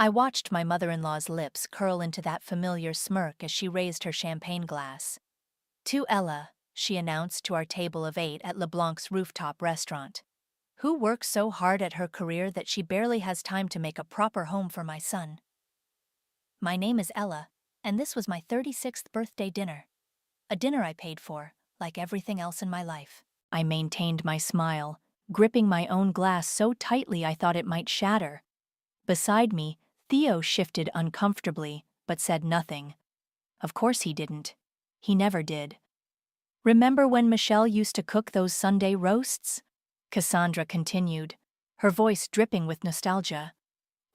I watched my mother-in-law's lips curl into that familiar smirk as she raised her champagne glass. To Ella, she announced to our table of 8 at LeBlanc's rooftop restaurant, who works so hard at her career that she barely has time to make a proper home for my son. My name is Ella, and this was my 36th birthday dinner. A dinner I paid for, like everything else in my life. I maintained my smile, gripping my own glass so tightly I thought it might shatter. Beside me, Theo shifted uncomfortably, but said nothing. Of course he didn't. He never did. Remember when Michelle used to cook those Sunday roasts? Cassandra continued, her voice dripping with nostalgia.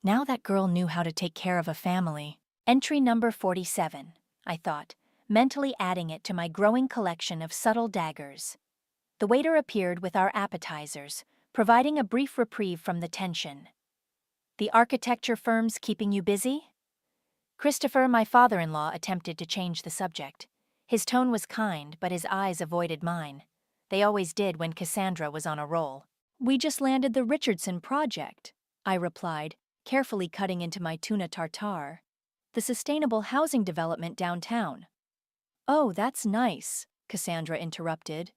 Now that girl knew how to take care of a family. Entry number 47, I thought, mentally adding it to my growing collection of subtle daggers. The waiter appeared with our appetizers, providing a brief reprieve from the tension. The architecture firm's keeping you busy? Christopher, my father-in-law, attempted to change the subject. His tone was kind, but his eyes avoided mine. They always did when Cassandra was on a roll. We just landed the Richardson project, I replied, carefully cutting into my tuna tartare. The sustainable housing development downtown. Oh, that's nice, Cassandra interrupted.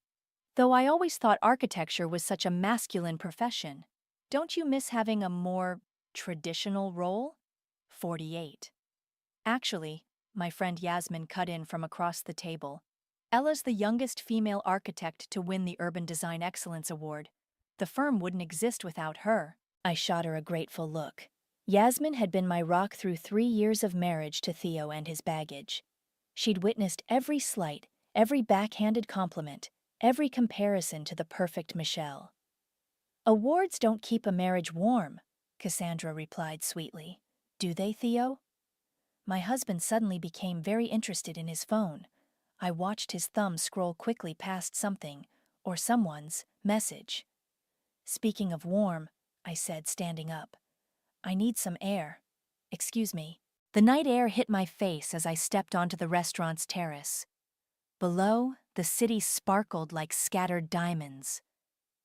Though I always thought architecture was such a masculine profession. Don't you miss having a more traditional role? 48. Actually, my friend Yasmin cut in from across the table. Ella's the youngest female architect to win the Urban Design Excellence Award. The firm wouldn't exist without her. I shot her a grateful look. Yasmin had been my rock through 3 years of marriage to Theo and his baggage. She'd witnessed every slight, every backhanded compliment, every comparison to the perfect Michelle. Awards don't keep a marriage warm, Cassandra replied sweetly. Do they, Theo? My husband suddenly became very interested in his phone. I watched his thumb scroll quickly past something, or someone's, message. Speaking of warm, I said, standing up. I need some air. Excuse me. The night air hit my face as I stepped onto the restaurant's terrace. Below, the city sparkled like scattered diamonds.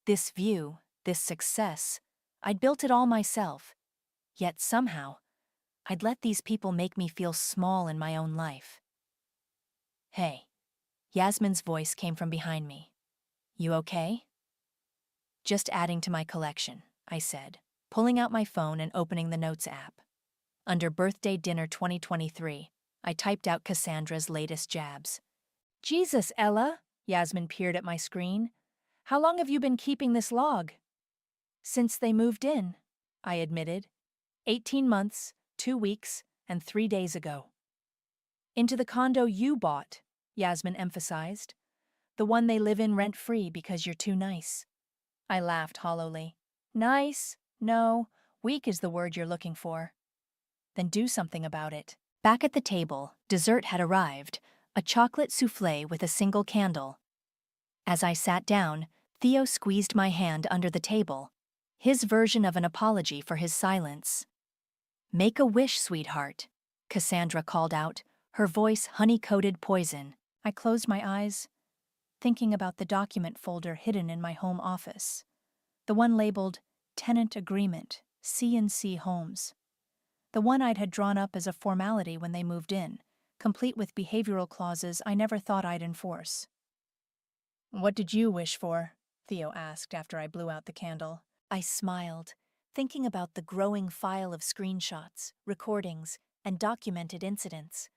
This view, this success, I'd built it all myself. Yet somehow, I'd let these people make me feel small in my own life. Hey, Yasmin's voice came from behind me. You okay? Just adding to my collection, I said, pulling out my phone and opening the Notes app. Under Birthday Dinner 2023, I typed out Cassandra's latest jabs. Jesus, Ella, Yasmin peered at my screen. How long have you been keeping this log? Since they moved in, I admitted. 18 months, 2 weeks, and 3 days ago. Into the condo you bought, Yasmin emphasized. The one they live in rent-free because you're too nice. I laughed hollowly. Nice? No, weak is the word you're looking for. Then do something about it. Back at the table, dessert had arrived, a chocolate soufflé with a single candle. As I sat down, Theo squeezed my hand under the table, his version of an apology for his silence. Make a wish, sweetheart, Cassandra called out, her voice honey-coated poison. I closed my eyes, thinking about the document folder hidden in my home office. The one labeled Tenant Agreement, C&C Homes. The one I'd had drawn up as a formality when they moved in, complete with behavioral clauses I never thought I'd enforce. What did you wish for? Theo asked after I blew out the candle. I smiled, thinking about the growing file of screenshots, recordings, and documented incidents.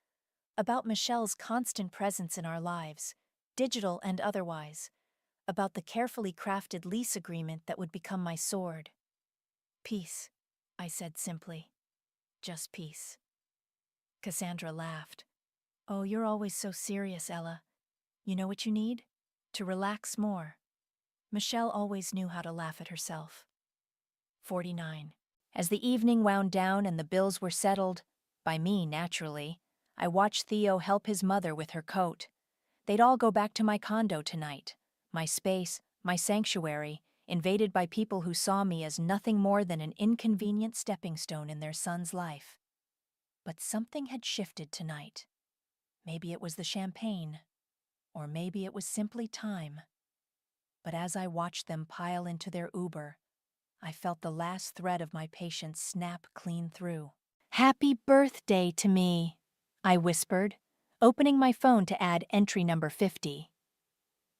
About Michelle's constant presence in our lives, digital and otherwise. About the carefully crafted lease agreement that would become my sword. Peace, I said simply. Just peace. Cassandra laughed. Oh, you're always so serious, Ella. You know what you need? To relax more. Michelle always knew how to laugh at herself. 49. As the evening wound down and the bills were settled, by me, naturally, I watched Theo help his mother with her coat. They'd all go back to my condo tonight, my space, my sanctuary, invaded by people who saw me as nothing more than an inconvenient stepping stone in their son's life. But something had shifted tonight. Maybe it was the champagne, or maybe it was simply time. But as I watched them pile into their Uber, I felt the last thread of my patience snap clean through. Happy birthday to me, I whispered, opening my phone to add entry number 50.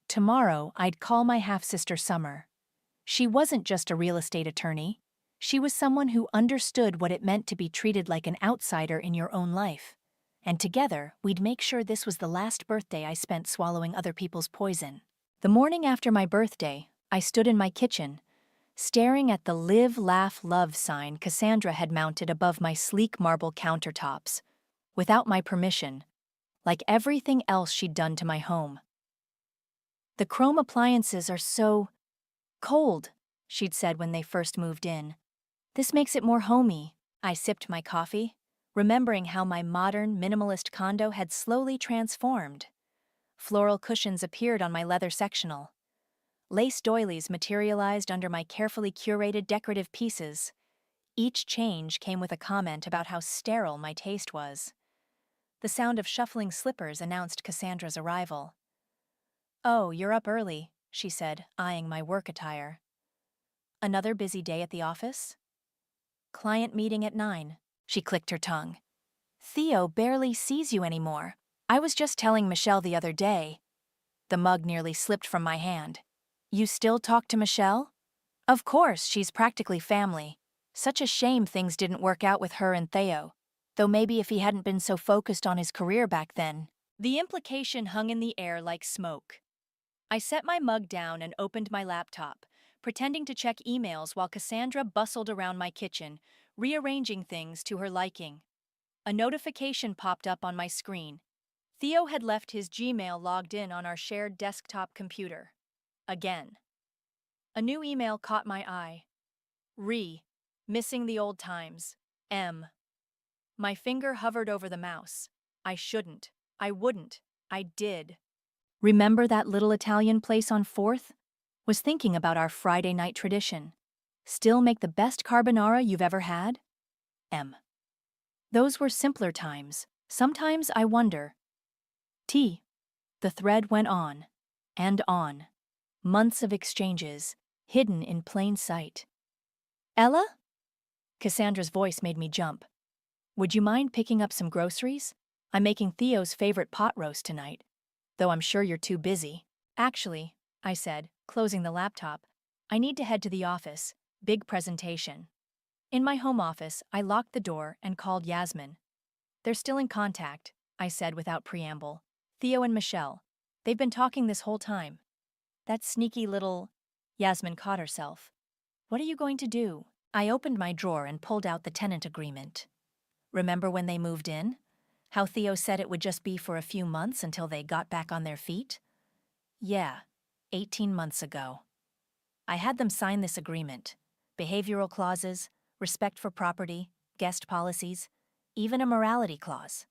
Tomorrow, I'd call my half-sister Summer. She wasn't just a real estate attorney. She was someone who understood what it meant to be treated like an outsider in your own life. And together, we'd make sure this was the last birthday I spent swallowing other people's poison. The morning after my birthday, I stood in my kitchen, staring at the Live, Laugh, Love sign Cassandra had mounted above my sleek marble countertops, without my permission, like everything else she'd done to my home. The chrome appliances are so cold, she'd said when they first moved in. This makes it more homey. I sipped my coffee, remembering how my modern, minimalist condo had slowly transformed. Floral cushions appeared on my leather sectional. Lace doilies materialized under my carefully curated decorative pieces. Each change came with a comment about how sterile my taste was. The sound of shuffling slippers announced Cassandra's arrival. "Oh, you're up early," she said, eyeing my work attire. "Another busy day at the office?" "Client meeting at 9. She clicked her tongue. "Theo barely sees you anymore. I was just telling Michelle the other day." The mug nearly slipped from my hand. "You still talk to Michelle?" "Of course, she's practically family. Such a shame things didn't work out with her and Theo. Though maybe if he hadn't been so focused on his career back then." The implication hung in the air like smoke. I set my mug down and opened my laptop, pretending to check emails while Cassandra bustled around my kitchen, rearranging things to her liking. A notification popped up on my screen. Theo had left his Gmail logged in on our shared desktop computer. Again. A new email caught my eye. Missing the old times. M. My finger hovered over the mouse. I shouldn't. I wouldn't. I did. "Remember that little Italian place on 4th? Was thinking about our Friday night tradition. Still make the best carbonara you've ever had? M." Those were simpler times. Sometimes I wonder. T. The thread went on. And on. Months of exchanges, hidden in plain sight. "Ella?" Cassandra's voice made me jump. "Would you mind picking up some groceries? I'm making Theo's favorite pot roast tonight. Though I'm sure you're too busy." "Actually," I said, closing the laptop, "I need to head to the office. Big presentation." In my home office, I locked the door and called Yasmin. "They're still in contact," I said without preamble. "Theo and Michelle. They've been talking this whole time." "That sneaky little—" Yasmin caught herself. "What are you going to do?" I opened my drawer and pulled out the tenant agreement. Remember when they moved in? How Theo said it would just be for a few months until they got back on their feet? Yeah, 18 months ago. I had them sign this agreement. Behavioral clauses, respect for property, guest policies, even a morality clause.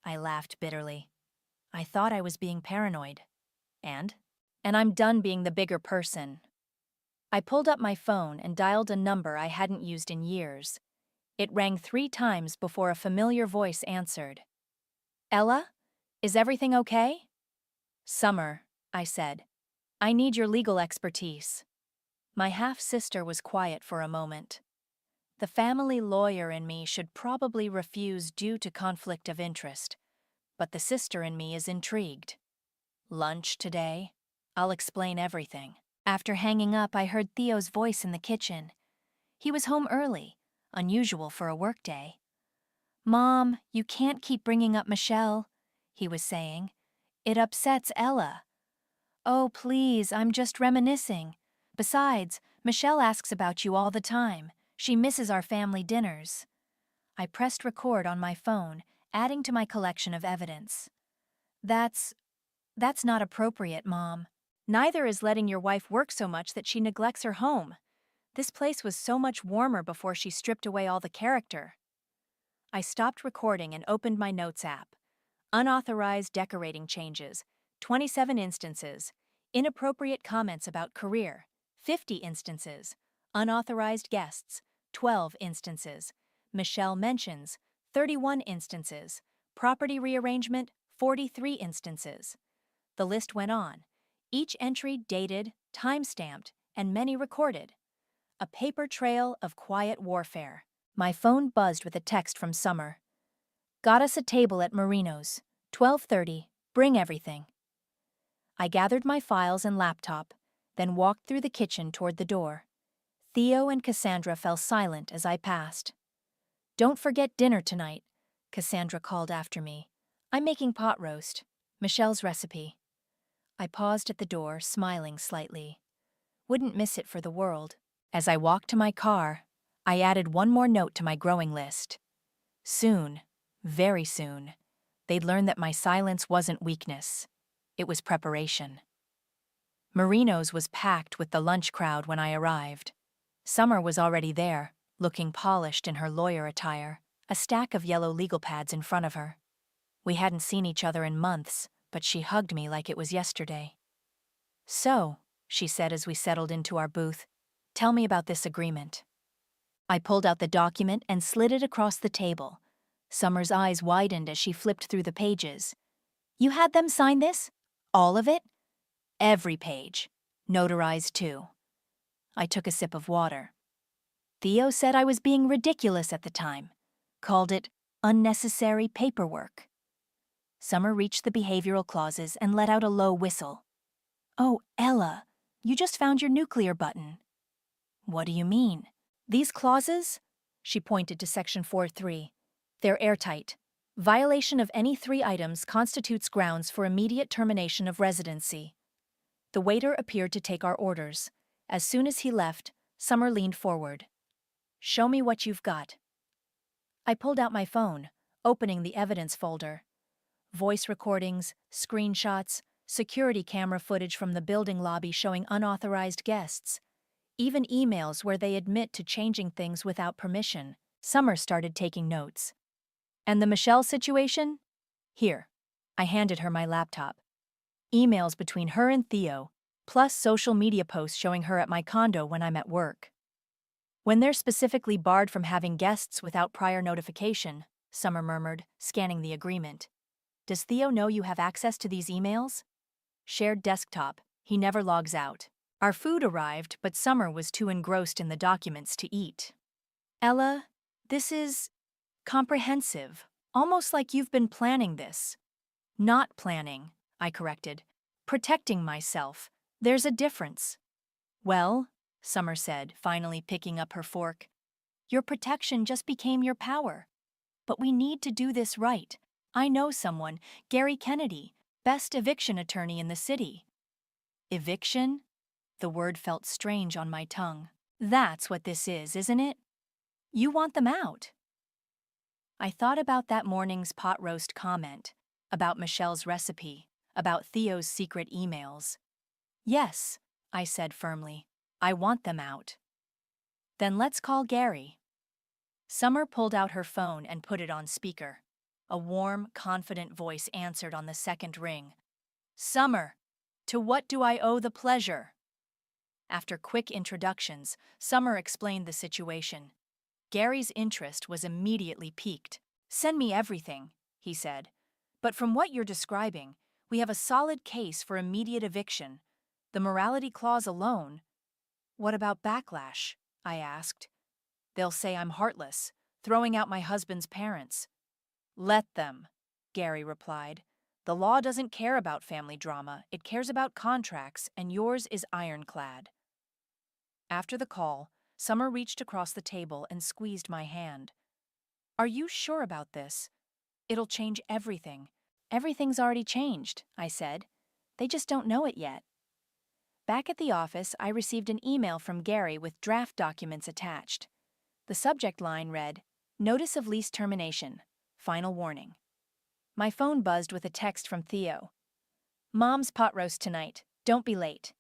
I laughed bitterly. I thought I was being paranoid. And I'm done being the bigger person. I pulled up my phone and dialed a number I hadn't used in years. It rang 3 times before a familiar voice answered. "Ella? Is everything okay?" "Summer," I said. "I need your legal expertise." My half-sister was quiet for a moment. The family lawyer in me should probably refuse due to conflict of interest, but the sister in me is intrigued. "Lunch today? I'll explain everything." After hanging up, I heard Theo's voice in the kitchen. He was home early, unusual for a workday. "Mom, you can't keep bringing up Michelle," he was saying. "It upsets Ella." "Oh, please, I'm just reminiscing. Besides, Michelle asks about you all the time. She misses our family dinners." I pressed record on my phone, adding to my collection of evidence. That's not appropriate, Mom. Neither is letting your wife work so much that she neglects her home. This place was so much warmer before she stripped away all the character." I stopped recording and opened my notes app. Unauthorized decorating changes, 27 instances. Inappropriate comments about career, 50 instances. Unauthorized guests, 12 instances. Michelle mentions, 31 instances. Property rearrangement, 43 instances. The list went on. Each entry dated, time-stamped, and many recorded. A paper trail of quiet warfare. My phone buzzed with a text from Summer. Got us a table at Marino's. 12:30. Bring everything. I gathered my files and laptop, then walked through the kitchen toward the door. Theo and Cassandra fell silent as I passed. Don't forget dinner tonight, Cassandra called after me. I'm making pot roast, Michelle's recipe. I paused at the door, smiling slightly. Wouldn't miss it for the world. As I walked to my car, I added one more note to my growing list. Soon, very soon, they'd learn that my silence wasn't weakness. It was preparation. Marino's was packed with the lunch crowd when I arrived. Summer was already there, looking polished in her lawyer attire, a stack of yellow legal pads in front of her. We hadn't seen each other in months, but she hugged me like it was yesterday. So, she said as we settled into our booth, tell me about this agreement. I pulled out the document and slid it across the table. Summer's eyes widened as she flipped through the pages. You had them sign this? All of it? Every page. Notarized too. I took a sip of water. Theo said I was being ridiculous at the time. Called it unnecessary paperwork. Summer reached the behavioral clauses and let out a low whistle. Oh, Ella, you just found your nuclear button. What do you mean? These clauses? She pointed to Section 4.3. They're airtight. Violation of any 3 items constitutes grounds for immediate termination of residency. The waiter appeared to take our orders. As soon as he left, Summer leaned forward. Show me what you've got. I pulled out my phone, opening the evidence folder. Voice recordings, screenshots, security camera footage from the building lobby showing unauthorized guests. Even emails where they admit to changing things without permission. Summer started taking notes. And the Michelle situation? Here. I handed her my laptop. Emails between her and Theo, plus social media posts showing her at my condo when I'm at work. When they're specifically barred from having guests without prior notification, Summer murmured, scanning the agreement. Does Theo know you have access to these emails? Shared desktop. He never logs out. Our food arrived, but Summer was too engrossed in the documents to eat. Ella, this is comprehensive, almost like you've been planning this. Not planning, I corrected. Protecting myself. There's a difference. Well, Summer said, finally picking up her fork, your protection just became your power. But we need to do this right. I know someone, Gary Kennedy, best eviction attorney in the city. Eviction? The word felt strange on my tongue. That's what this is, isn't it? You want them out. I thought about that morning's pot roast comment, about Michelle's recipe, about Theo's secret emails. Yes, I said firmly, I want them out. Then let's call Gary. Summer pulled out her phone and put it on speaker. A warm, confident voice answered on the second ring. Summer, to what do I owe the pleasure? After quick introductions, Summer explained the situation. Gary's interest was immediately piqued. Send me everything, he said. But from what you're describing, we have a solid case for immediate eviction. The morality clause alone. What about backlash? I asked. They'll say I'm heartless, throwing out my husband's parents. Let them, Gary replied. The law doesn't care about family drama, it cares about contracts, and yours is ironclad. After the call, Summer reached across the table and squeezed my hand. Are you sure about this? It'll change everything. Everything's already changed, I said. They just don't know it yet. Back at the office, I received an email from Gary with draft documents attached. The subject line read, Notice of lease termination. Final warning. My phone buzzed with a text from Theo. Mom's pot roast tonight. Don't be late.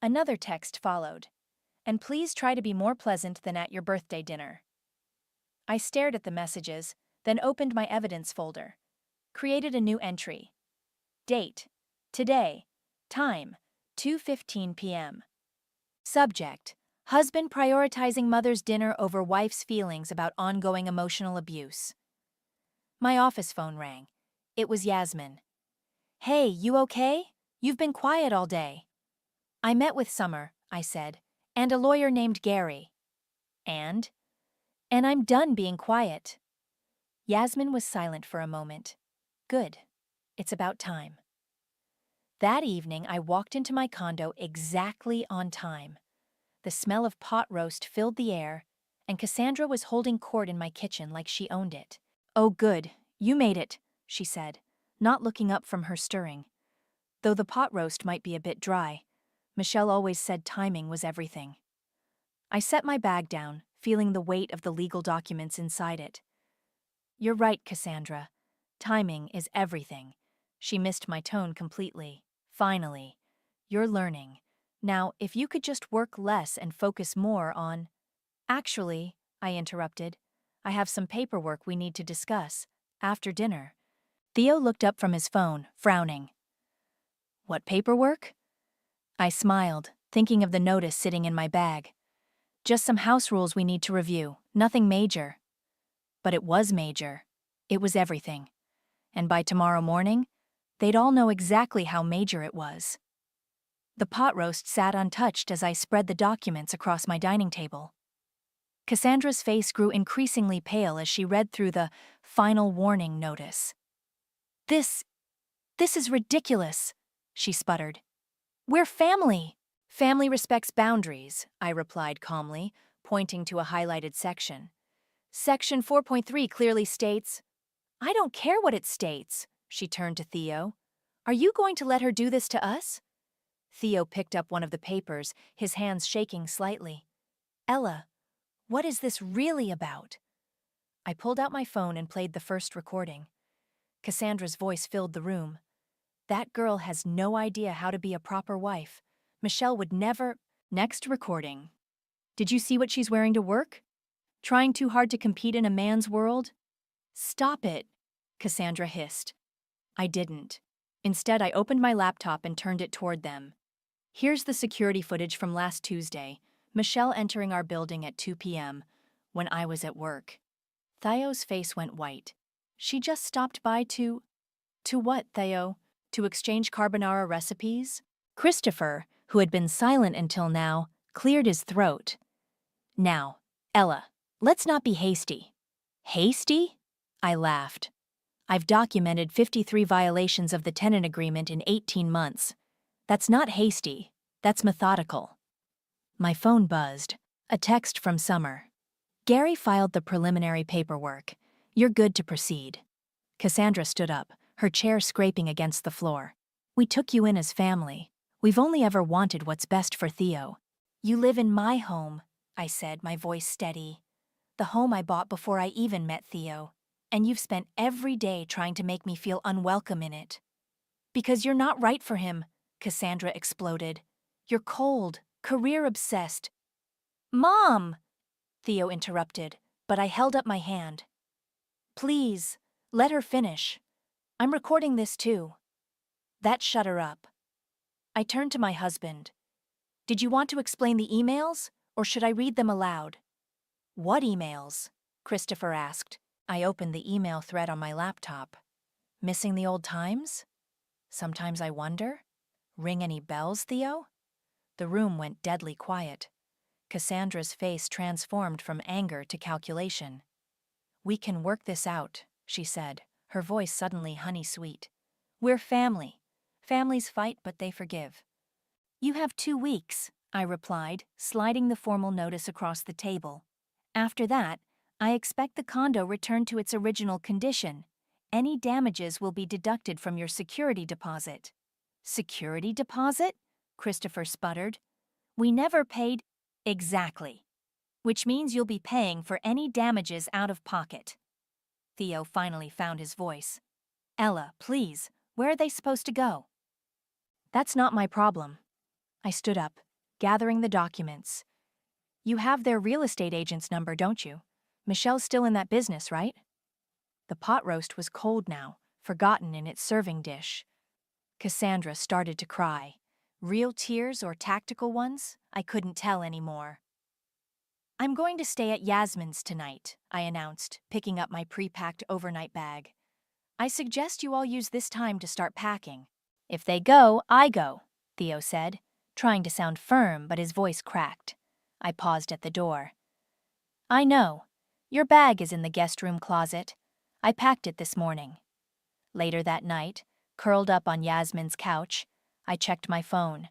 Another text followed. And please try to be more pleasant than at your birthday dinner. I stared at the messages, then opened my evidence folder. Created a new entry. Date. Today. Time. 2:15 p.m. Subject. Husband prioritizing mother's dinner over wife's feelings about ongoing emotional abuse. My office phone rang. It was Yasmin. Hey, you okay? You've been quiet all day. I met with Summer, I said, and a lawyer named Gary. And? And I'm done being quiet. Yasmin was silent for a moment. Good. It's about time. That evening, I walked into my condo exactly on time. The smell of pot roast filled the air, and Cassandra was holding court in my kitchen like she owned it. "Oh, good. You made it," she said, not looking up from her stirring. Though the pot roast might be a bit dry, Michelle always said timing was everything. I set my bag down, feeling the weight of the legal documents inside it. "You're right, Cassandra. Timing is everything." She missed my tone completely. "Finally. You're learning. Now, if you could just work less and focus more on—" "Actually," I interrupted, "I have some paperwork we need to discuss. After dinner." Theo looked up from his phone, frowning. "What paperwork?" I smiled, thinking of the notice sitting in my bag. "Just some house rules we need to review, nothing major." But it was major. It was everything. And by tomorrow morning, they'd all know exactly how major it was. The pot roast sat untouched as I spread the documents across my dining table. Cassandra's face grew increasingly pale as she read through the final warning notice. This is ridiculous," she sputtered. "We're family." "Family respects boundaries," I replied calmly, pointing to a highlighted section. "Section 4.3 clearly states—" "I don't care what it states," she turned to Theo. "Are you going to let her do this to us?" Theo picked up one of the papers, his hands shaking slightly. "Ella, what is this really about?" I pulled out my phone and played the first recording. Cassandra's voice filled the room. "That girl has no idea how to be a proper wife. Michelle would never—" Next recording. "Did you see what she's wearing to work? Trying too hard to compete in a man's world?" "Stop it," Cassandra hissed. I didn't. Instead, I opened my laptop and turned it toward them. "Here's the security footage from last Tuesday, Michelle entering our building at 2 p.m., when I was at work." Theo's face went white. "She just stopped by to—" "To what, Theo? To exchange carbonara recipes?" Christopher, who had been silent until now, cleared his throat. "Now, Ella, let's not be hasty." "Hasty?" I laughed. "I've documented 53 violations of the tenant agreement in 18 months. That's not hasty, that's methodical." My phone buzzed. A text from Summer. "Gary filed the preliminary paperwork. You're good to proceed." Cassandra stood up, her chair scraping against the floor. "We took you in as family. We've only ever wanted what's best for Theo." "You live in my home," I said, my voice steady. "The home I bought before I even met Theo. And you've spent every day trying to make me feel unwelcome in it." "Because you're not right for him," Cassandra exploded. "You're cold, career-obsessed." "Mom!" Theo interrupted, but I held up my hand. "Please, let her finish. I'm recording this too." That shut her up. I turned to my husband. "Did you want to explain the emails, or should I read them aloud?" "What emails?" Christopher asked. I opened the email thread on my laptop. "Missing the old times? Sometimes I wonder. Ring any bells, Theo?" The room went deadly quiet. Cassandra's face transformed from anger to calculation. "We can work this out," she said, her voice suddenly honey-sweet. "We're family. Families fight, but they forgive." "You have 2 weeks," I replied, sliding the formal notice across the table. "After that, I expect the condo returned to its original condition. Any damages will be deducted from your security deposit." "Security deposit?" Christopher sputtered. "We never paid—" "Exactly. Which means you'll be paying for any damages out of pocket." Theo finally found his voice. "Ella, please, where are they supposed to go?" "That's not my problem." I stood up, gathering the documents. "You have their real estate agent's number, don't you? Michelle's still in that business, right?" The pot roast was cold now, forgotten in its serving dish. Cassandra started to cry. Real tears or tactical ones? I couldn't tell anymore. "I'm going to stay at Yasmin's tonight," I announced, picking up my pre-packed overnight bag. "I suggest you all use this time to start packing." "If they go, I go," Theo said, trying to sound firm, but his voice cracked. I paused at the door. "I know. Your bag is in the guest room closet. I packed it this morning. Later that night, curled up on Yasmin's couch, I checked my phone.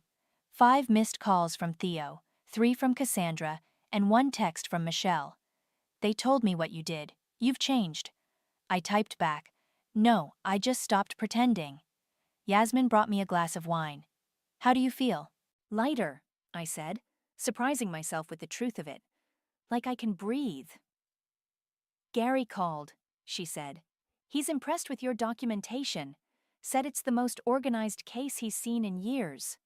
5 missed calls from Theo, 3 from Cassandra, and 1 text from Michelle. They told me what you did. You've changed. I typed back, "No, I just stopped pretending." Yasmin brought me a glass of wine. "How do you feel?" "Lighter," I said, surprising myself with the truth of it. "Like I can breathe." "Gary called," she said. "He's impressed with your documentation. Said it's the most organized case he's seen in years."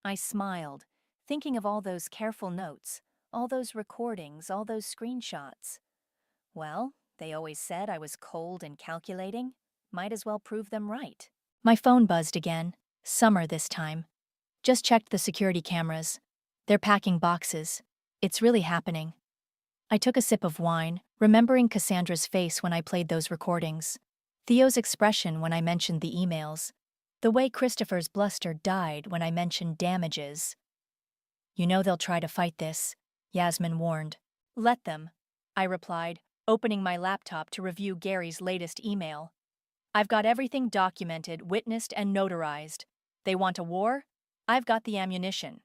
I smiled, thinking of all those careful notes, all those recordings, all those screenshots. Well, they always said I was cold and calculating. Might as well prove them right. My phone buzzed again. Summer this time. Just checked the security cameras. They're packing boxes. It's really happening. I took a sip of wine, remembering Cassandra's face when I played those recordings. Theo's expression when I mentioned the emails. The way Christopher's bluster died when I mentioned damages. "You know they'll try to fight this," Yasmin warned. "Let them," I replied, opening my laptop to review Gary's latest email. "I've got everything documented, witnessed, and notarized. They want a war? I've got the ammunition."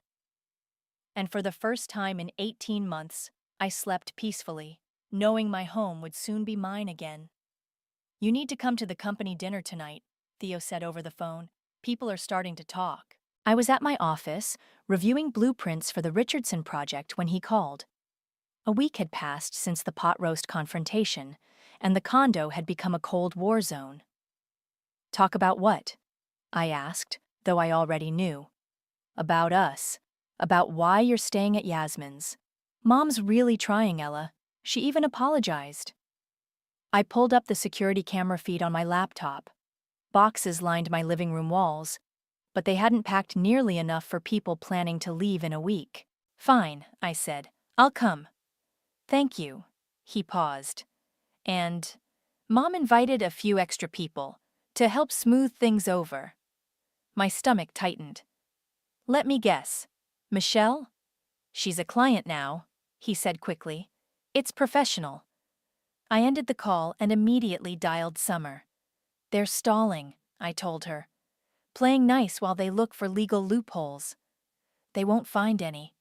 And for the first time in 18 months, I slept peacefully, knowing my home would soon be mine again. "You need to come to the company dinner tonight," Theo said over the phone. "People are starting to talk." I was at my office, reviewing blueprints for the Richardson project when he called. A week had passed since the pot roast confrontation, and the condo had become a Cold War zone. "Talk about what?" I asked, though I already knew. "About us. About why you're staying at Yasmin's. Mom's really trying, Ella. She even apologized." I pulled up the security camera feed on my laptop. Boxes lined my living room walls, but they hadn't packed nearly enough for people planning to leave in a week. "Fine," I said. "I'll come." "Thank you." He paused. "And Mom invited a few extra people to help smooth things over." My stomach tightened. "Let me guess. Michelle?" "She's a client now," he said quickly. "It's professional." I ended the call and immediately dialed Summer. "They're stalling," I told her. "Playing nice while they look for legal loopholes." "They won't find any,"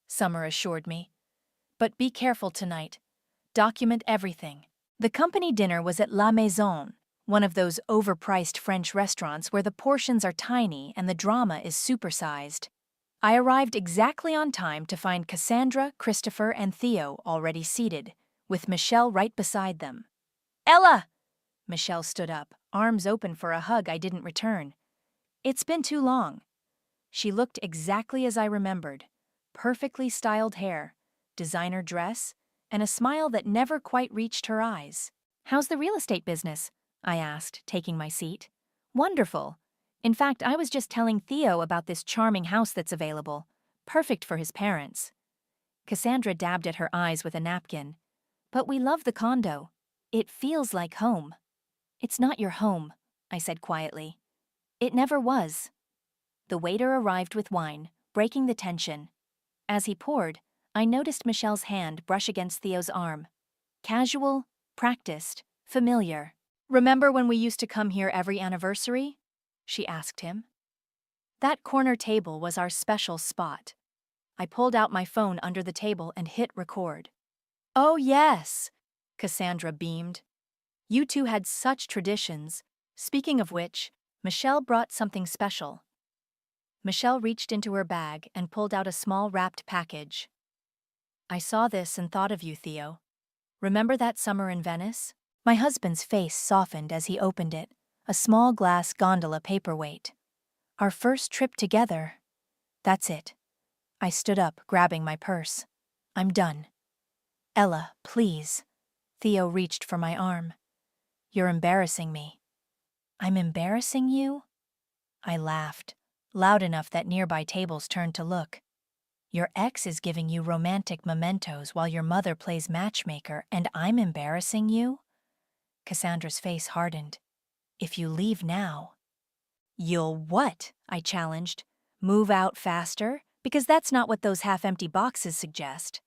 Summer assured me. "But be careful tonight. Document everything." The company dinner was at La Maison, one of those overpriced French restaurants where the portions are tiny and the drama is supersized. I arrived exactly on time to find Cassandra, Christopher, and Theo already seated, with Michelle right beside them. "Ella!" Michelle stood up, arms open for a hug I didn't return. "It's been too long." She looked exactly as I remembered. Perfectly styled hair, designer dress, and a smile that never quite reached her eyes. "How's the real estate business?" I asked, taking my seat. "Wonderful. In fact, I was just telling Theo about this charming house that's available. Perfect for his parents." Cassandra dabbed at her eyes with a napkin. "But we love the condo. It feels like home." "It's not your home," I said quietly. "It never was." The waiter arrived with wine, breaking the tension. As he poured, I noticed Michelle's hand brush against Theo's arm. Casual, practiced, familiar. "Remember when we used to come here every anniversary?" she asked him. That corner table was our special spot. I pulled out my phone under the table and hit record. "Oh, yes," Cassandra beamed. "You two had such traditions. Speaking of which, Michelle brought something special." Michelle reached into her bag and pulled out a small wrapped package. "I saw this and thought of you, Theo. Remember that summer in Venice?" My husband's face softened as he opened it, a small glass gondola paperweight. "Our first trip together." "That's it." I stood up, grabbing my purse. "I'm done." "Ella, please." Theo reached for my arm. "You're embarrassing me." "I'm embarrassing you?" I laughed, loud enough that nearby tables turned to look. "Your ex is giving you romantic mementos while your mother plays matchmaker, and I'm embarrassing you?" Cassandra's face hardened. "If you leave now—" "You'll what?" I challenged. "Move out faster? Because that's not what those half-empty boxes suggest."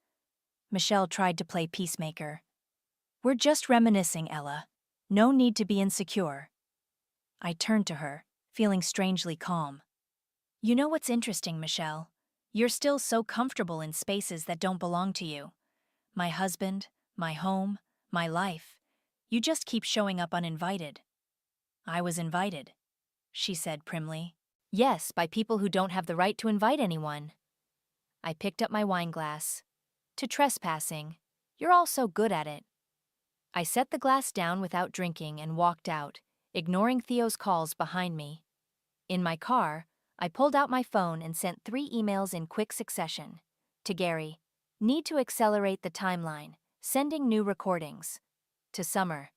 Michelle tried to play peacemaker. We're just reminiscing, Ella. No need to be insecure. I turned to her, feeling strangely calm. You know what's interesting, Michelle? You're still so comfortable in spaces that don't belong to you. My husband, my home, my life. You just keep showing up uninvited. I was invited, she said primly. Yes, by people who don't have the right to invite anyone. I picked up my wine glass. To trespassing. You're all so good at it. I set the glass down without drinking and walked out, ignoring Theo's calls behind me. In my car, I pulled out my phone and sent 3 emails in quick succession. To Gary, need to accelerate the timeline, sending new recordings. To Summer,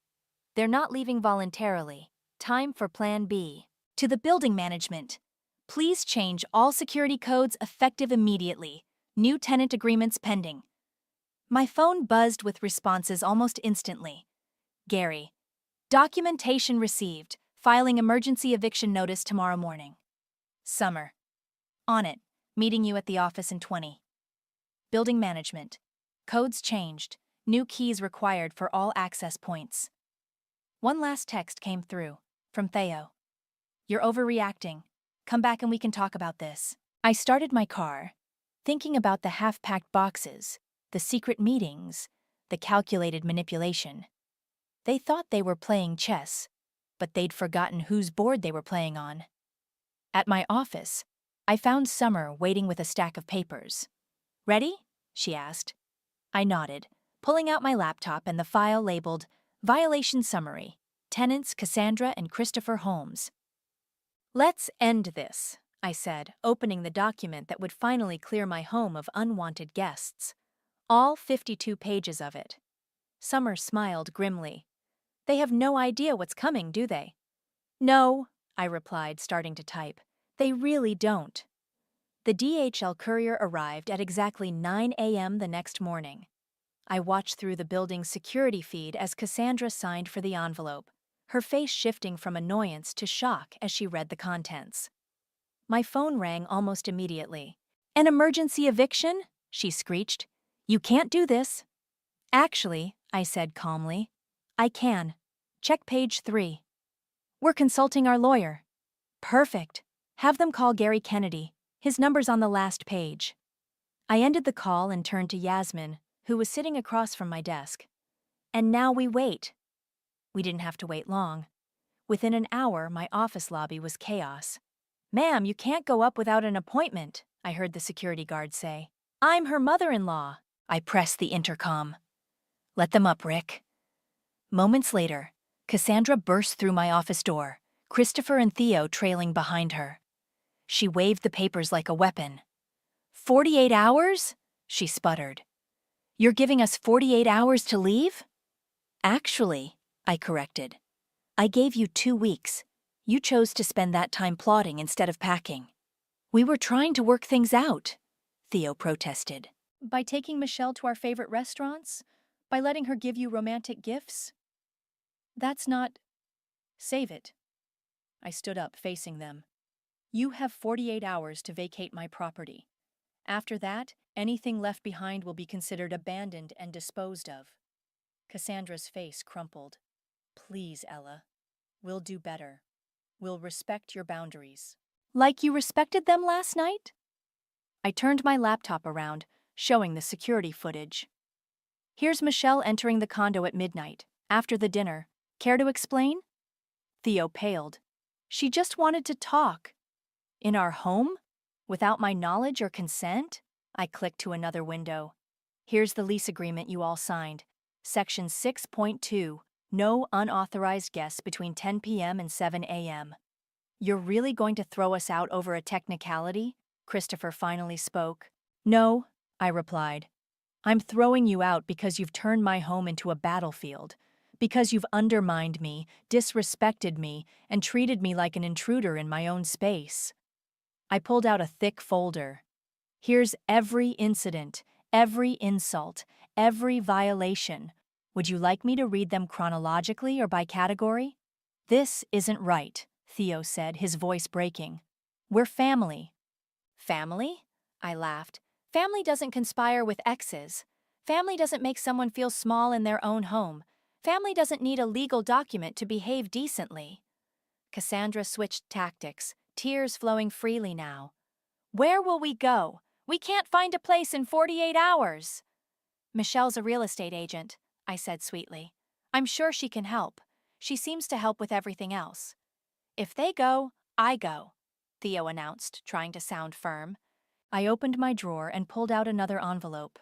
they're not leaving voluntarily, time for Plan B. To the building management, please change all security codes effective immediately, new tenant agreements pending. My phone buzzed with responses almost instantly. Gary, documentation received, filing emergency eviction notice tomorrow morning. Summer, on it, meeting you at the office in 20. Building management, codes changed, new keys required for all access points. One last text came through, from Theo. You're overreacting. Come back and we can talk about this. I started my car, thinking about the half-packed boxes, the secret meetings, the calculated manipulation. They thought they were playing chess, but they'd forgotten whose board they were playing on. At my office, I found Summer waiting with a stack of papers. Ready? She asked. I nodded, pulling out my laptop and the file labeled Violation Summary, Tenants Cassandra and Christopher Holmes. Let's end this, I said, opening the document that would finally clear my home of unwanted guests. All 52 pages of it. Summer smiled grimly. They have no idea what's coming, do they? No, I replied, starting to type. They really don't. The DHL courier arrived at exactly 9 a.m. the next morning. I watched through the building's security feed as Cassandra signed for the envelope, her face shifting from annoyance to shock as she read the contents. My phone rang almost immediately. An emergency eviction? She screeched. You can't do this. Actually, I said calmly, I can. Check page 3. We're consulting our lawyer. Perfect. Have them call Gary Kennedy. His number's on the last page. I ended the call and turned to Yasmin, who was sitting across from my desk. And now we wait. We didn't have to wait long. Within an hour, my office lobby was chaos. Ma'am, you can't go up without an appointment, I heard the security guard say. I'm her mother-in-law. I pressed the intercom. Let them up, Rick. Moments later, Cassandra burst through my office door, Christopher and Theo trailing behind her. She waved the papers like a weapon. 48 hours? She sputtered. You're giving us 48 hours to leave? Actually, I corrected. I gave you 2 weeks. You chose to spend that time plotting instead of packing. We were trying to work things out, Theo protested. By taking Michelle to our favorite restaurants? By letting her give you romantic gifts? That's not... Save it. I stood up, facing them. You have 48 hours to vacate my property. After that, anything left behind will be considered abandoned and disposed of. Cassandra's face crumpled. Please, Ella. We'll do better. We'll respect your boundaries. Like you respected them last night? I turned my laptop around, showing the security footage. Here's Michelle entering the condo at midnight, after the dinner. Care to explain? Theo paled. She just wanted to talk. In our home? Without my knowledge or consent? I clicked to another window. Here's the lease agreement you all signed. Section 6.2, no unauthorized guests between 10 p.m. and 7 a.m. You're really going to throw us out over a technicality? Christopher finally spoke. No, I replied. I'm throwing you out because you've turned my home into a battlefield, because you've undermined me, disrespected me, and treated me like an intruder in my own space. I pulled out a thick folder. Here's every incident, every insult, every violation. Would you like me to read them chronologically or by category? This isn't right, Theo said, his voice breaking. We're family. Family? I laughed. Family doesn't conspire with exes. Family doesn't make someone feel small in their own home. Family doesn't need a legal document to behave decently. Cassandra switched tactics, tears flowing freely now. Where will we go? We can't find a place in 48 hours. Michelle's a real estate agent, I said sweetly. I'm sure she can help. She seems to help with everything else. If they go, I go, Theo announced, trying to sound firm. I opened my drawer and pulled out another envelope.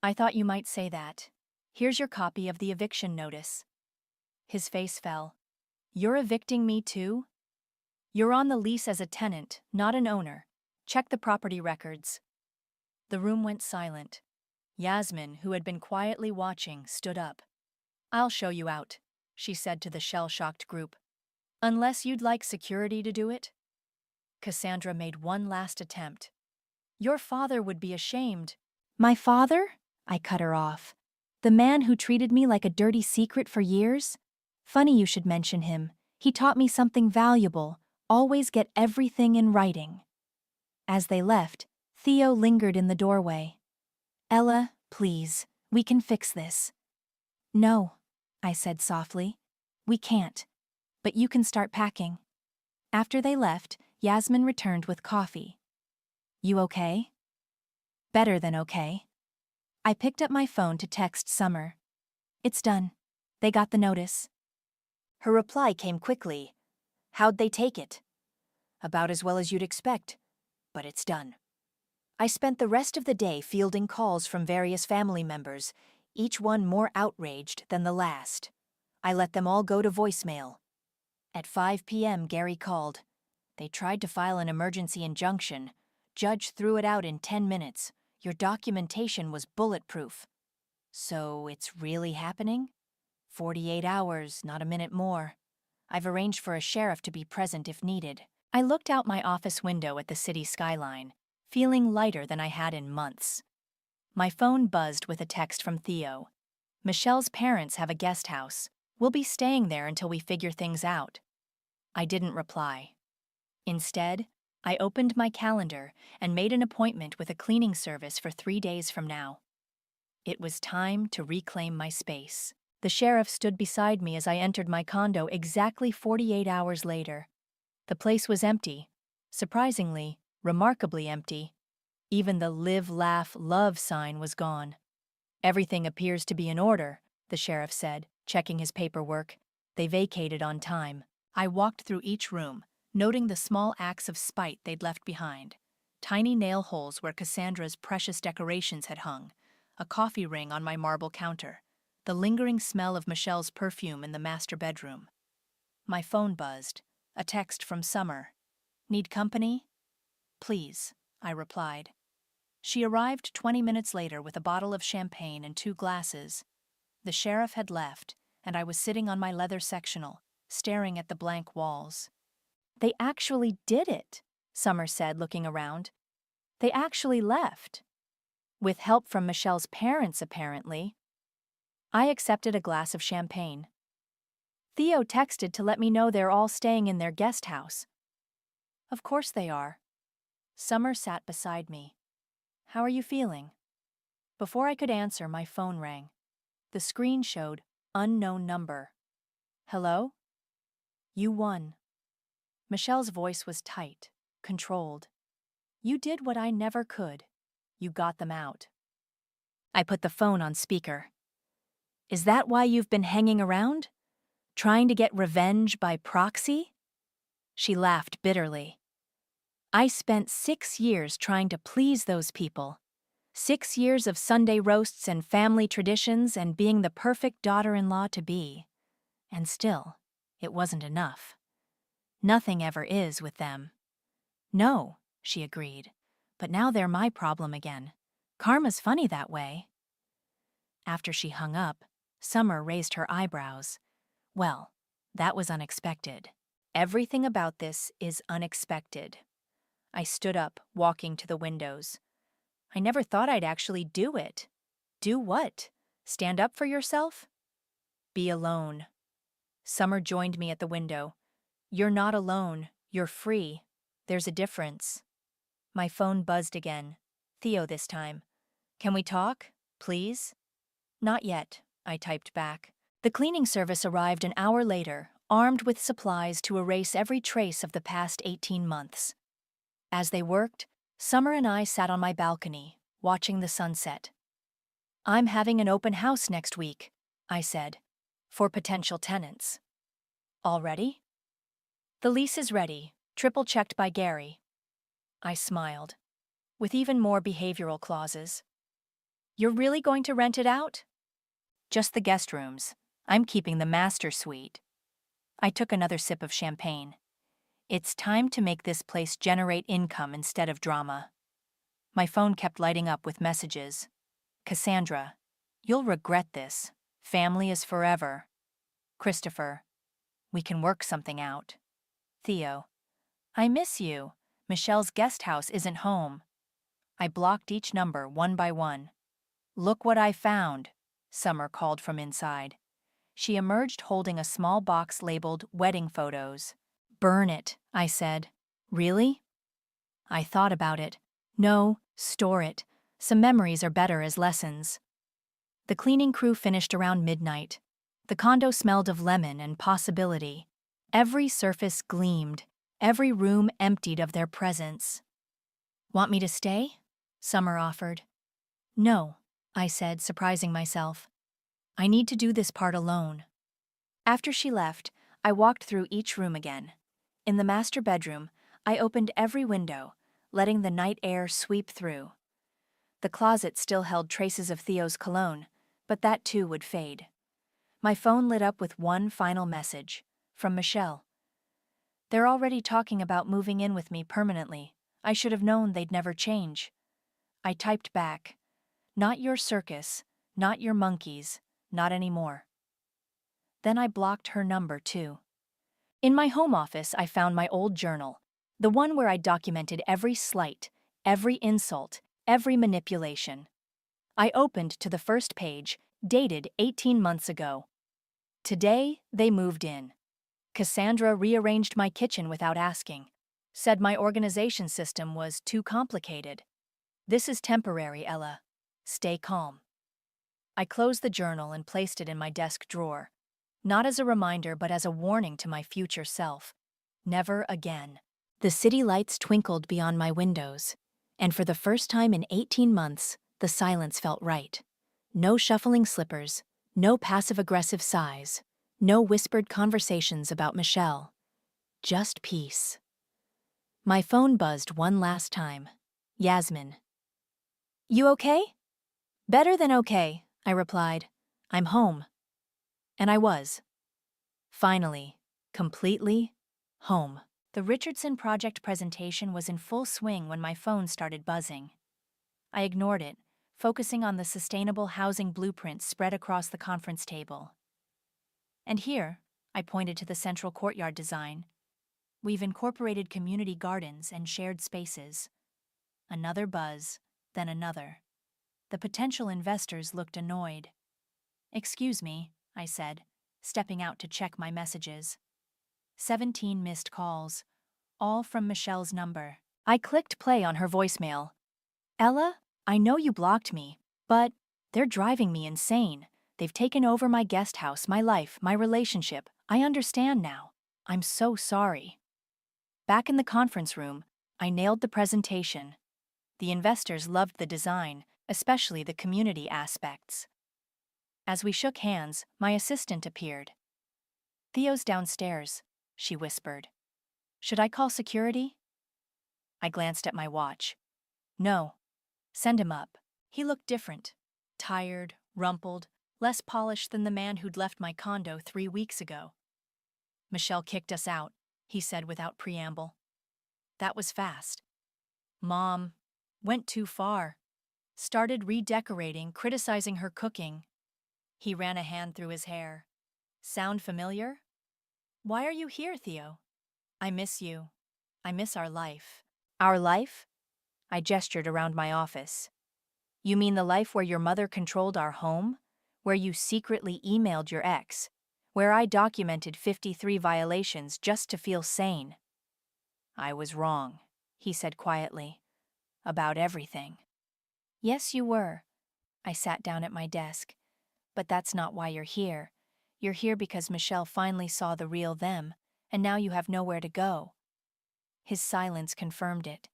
I thought you might say that. Here's your copy of the eviction notice. His face fell. You're evicting me too? You're on the lease as a tenant, not an owner. Check the property records. The room went silent. Yasmin, who had been quietly watching, stood up. I'll show you out, she said to the shell-shocked group. Unless you'd like security to do it? Cassandra made one last attempt. Your father would be ashamed. My father? I cut her off. The man who treated me like a dirty secret for years? Funny you should mention him. He taught me something valuable. Always get everything in writing. As they left, Theo lingered in the doorway. Ella, please, we can fix this. No, I said softly. We can't. But you can start packing. After they left, Yasmin returned with coffee. You okay? Better than okay. I picked up my phone to text Summer. It's done. They got the notice. Her reply came quickly. How'd they take it? About as well as you'd expect, but it's done. I spent the rest of the day fielding calls from various family members, each one more outraged than the last. I let them all go to voicemail. At 5 p.m., Gary called. They tried to file an emergency injunction. Judge threw it out in 10 minutes. Your documentation was bulletproof. So it's really happening? 48 hours, not a minute more. I've arranged for a sheriff to be present if needed. I looked out my office window at the city skyline, feeling lighter than I had in months. My phone buzzed with a text from Theo. Michelle's parents have a guest house. We'll be staying there until we figure things out. I didn't reply. Instead, I opened my calendar and made an appointment with a cleaning service for 3 days from now. It was time to reclaim my space. The sheriff stood beside me as I entered my condo exactly 48 hours later. The place was empty. Surprisingly, remarkably empty. Even the live, laugh, love sign was gone. Everything appears to be in order, the sheriff said, checking his paperwork. They vacated on time. I walked through each room, noting the small acts of spite they'd left behind. Tiny nail holes where Cassandra's precious decorations had hung, a coffee ring on my marble counter, the lingering smell of Michelle's perfume in the master bedroom. My phone buzzed. A text from Summer. Need company? Please, I replied. She arrived 20 minutes later with a bottle of champagne and 2 glasses. The sheriff had left, and I was sitting on my leather sectional, staring at the blank walls. They actually did it, Summer said, looking around. They actually left. With help from Michelle's parents, apparently. I accepted a glass of champagne. Theo texted to let me know they're all staying in their guest house. Of course they are. Summer sat beside me. How are you feeling? Before I could answer, my phone rang. The screen showed unknown number. Hello? You won. Michelle's voice was tight, controlled. You did what I never could. You got them out. I put the phone on speaker. Is that why you've been hanging around? Trying to get revenge by proxy? She laughed bitterly. I spent 6 years trying to please those people. 6 years of Sunday roasts and family traditions and being the perfect daughter-in-law to be. And still, it wasn't enough. Nothing ever is with them. No, she agreed, but now they're my problem again. Karma's funny that way. After she hung up, Summer raised her eyebrows. Well, that was unexpected. Everything about this is unexpected. I stood up, walking to the windows. I never thought I'd actually do it. Do what? Stand up for yourself? Be alone. Summer joined me at the window. You're not alone. You're free. There's a difference. My phone buzzed again. Theo this time. Can we talk? Please? Not yet, I typed back. The cleaning service arrived an hour later, armed with supplies to erase every trace of the past 18 months. As they worked, Summer and I sat on my balcony, watching the sunset. "I'm having an open house next week," I said, "for potential tenants." "Already?" "The lease is ready, triple-checked by Gary." I smiled. "With even more behavioral clauses." "You're really going to rent it out?" "Just the guest rooms. I'm keeping the master suite." I took another sip of champagne. It's time to make this place generate income instead of drama. My phone kept lighting up with messages. "Cassandra, you'll regret this. Family is forever." Christopher, "We can work something out." Theo, "I miss you. Michelle's guest house isn't home." I blocked each number one by one. "Look what I found," Summer called from inside. She emerged holding a small box labeled "Wedding Photos." "Burn it," I said. "Really?" I thought about it. "No, store it. Some memories are better as lessons." The cleaning crew finished around midnight. The condo smelled of lemon and possibility. Every surface gleamed, every room emptied of their presence. "Want me to stay?" Summer offered. "No," I said, surprising myself. "I need to do this part alone." After she left, I walked through each room again. In the master bedroom, I opened every window, letting the night air sweep through. The closet still held traces of Theo's cologne, but that too would fade. My phone lit up with one final message, from Michelle. "They're already talking about moving in with me permanently. I should have known they'd never change." I typed back, "Not your circus, not your monkeys, not anymore." Then I blocked her number too. In my home office, I found my old journal, the one where I documented every slight, every insult, every manipulation. I opened to the first page, dated 18 months ago. "Today, they moved in. Cassandra rearranged my kitchen without asking. Said my organization system was too complicated. This is temporary, Ella. Stay calm." I closed the journal and placed it in my desk drawer. Not as a reminder, but as a warning to my future self. Never again. The city lights twinkled beyond my windows, and for the first time in 18 months, the silence felt right. No shuffling slippers, no passive-aggressive sighs, no whispered conversations about Michelle. Just peace. My phone buzzed one last time. Yasmin. "You okay?" "Better than okay," I replied. "I'm home." And I was. Finally, completely, home. The Richardson Project presentation was in full swing when my phone started buzzing. I ignored it, focusing on the sustainable housing blueprints spread across the conference table. "And here," I pointed to the central courtyard design, "we've incorporated community gardens and shared spaces." Another buzz, then another. The potential investors looked annoyed. "Excuse me," I said, stepping out to check my messages. 17 missed calls, all from Michelle's number. I clicked play on her voicemail. "Ella, I know you blocked me, but they're driving me insane. They've taken over my guest house, my life, my relationship. I understand now. I'm so sorry." Back in the conference room, I nailed the presentation. The investors loved the design, especially the community aspects. As we shook hands, my assistant appeared. "Theo's downstairs," she whispered. "Should I call security?" I glanced at my watch. "No. Send him up." He looked different. Tired, rumpled, less polished than the man who'd left my condo 3 weeks ago. "Michelle kicked us out," he said without preamble. That was fast. "Mom went too far. Started redecorating, criticizing her cooking." He ran a hand through his hair. "Sound familiar?" "Why are you here, Theo?" "I miss you. I miss our life." "Our life?" I gestured around my office. "You mean the life where your mother controlled our home? Where you secretly emailed your ex? Where I documented 53 violations just to feel sane?" "I was wrong," he said quietly. "About everything." "Yes, you were." I sat down at my desk. "But that's not why you're here. You're here because Michelle finally saw the real them, and now you have nowhere to go. His silence confirmed it.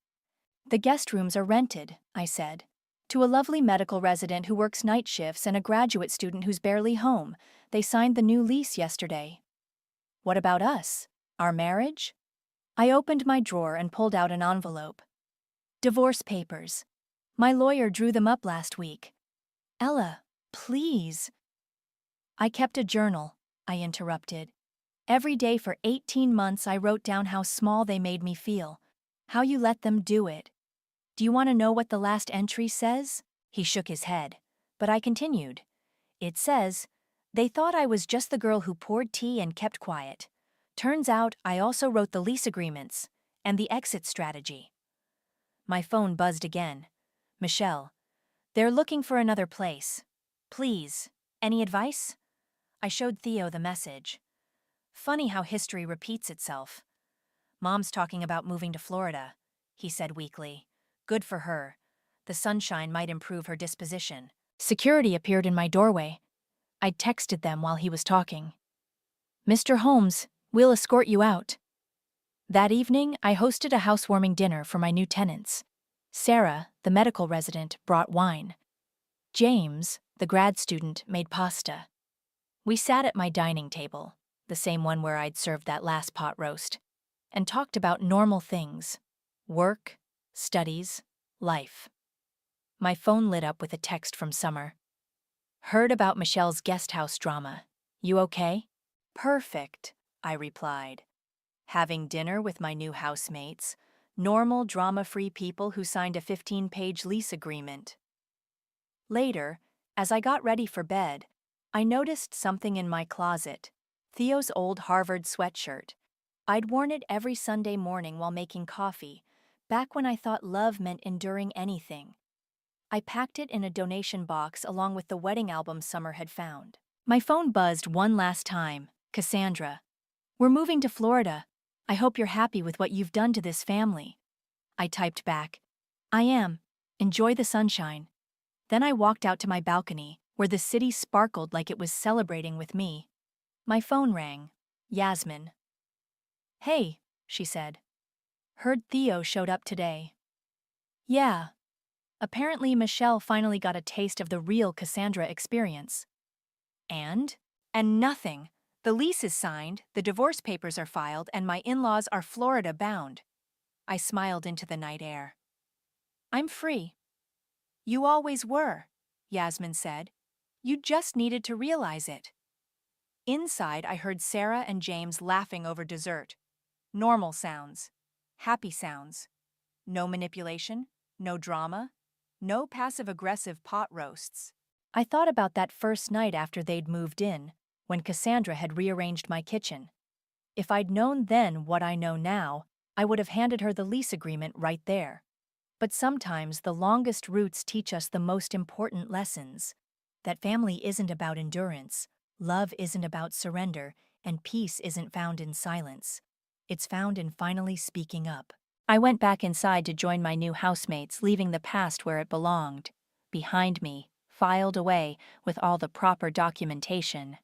The guest rooms are rented, I said. To a lovely medical resident who works night shifts and a graduate student who's barely home. They signed the new lease yesterday. What about us? Our marriage? I opened my drawer and pulled out an envelope. Divorce papers. My lawyer drew them up last week. Ella, please. I kept a journal, I interrupted. Every day for 18 months I wrote down how small they made me feel. How you let them do it. Do you want to know what the last entry says? He shook his head. But I continued. It says, they thought I was just the girl who poured tea and kept quiet. Turns out I also wrote the lease agreements and the exit strategy. My phone buzzed again. Michelle, they're looking for another place. Please, any advice? I showed Theo the message. Funny how history repeats itself. Mom's talking about moving to Florida, he said weakly. Good for her. The sunshine might improve her disposition. Security appeared in my doorway. I'd texted them while he was talking. Mr. Holmes, we'll escort you out. That evening, I hosted a housewarming dinner for my new tenants. Sarah, the medical resident, brought wine. James, the grad student, made pasta. We sat at my dining table, the same one where I'd served that last pot roast, and talked about normal things. Work, studies, life. My phone lit up with a text from Summer. Heard about Michelle's guest house drama. You okay? Perfect, I replied. Having dinner with my new housemates, normal drama-free people who signed a 15-page lease agreement. Later, as I got ready for bed, I noticed something in my closet. Theo's old Harvard sweatshirt. I'd worn it every Sunday morning while making coffee, back when I thought love meant enduring anything. I packed it in a donation box along with the wedding album Summer had found. My phone buzzed one last time. Cassandra. We're moving to Florida. I hope you're happy with what you've done to this family. I typed back. I am. Enjoy the sunshine. Then I walked out to my balcony, where the city sparkled like it was celebrating with me. My phone rang. Yasmin. Hey, she said. Heard Theo showed up today. Yeah. Apparently Michelle finally got a taste of the real Cassandra experience. And nothing. The lease is signed, the divorce papers are filed, and my in-laws are Florida-bound. I smiled into the night air. I'm free. You always were, Yasmin said. You just needed to realize it. Inside, I heard Sarah and James laughing over dessert. Normal sounds. Happy sounds. No manipulation, no drama, no passive-aggressive pot roasts. I thought about that first night after they'd moved in, when Cassandra had rearranged my kitchen. If I'd known then what I know now, I would have handed her the lease agreement right there. But sometimes the longest routes teach us the most important lessons. That family isn't about endurance, love isn't about surrender, and peace isn't found in silence. It's found in finally speaking up. I went back inside to join my new housemates, leaving the past where it belonged. Behind me, filed away, with all the proper documentation.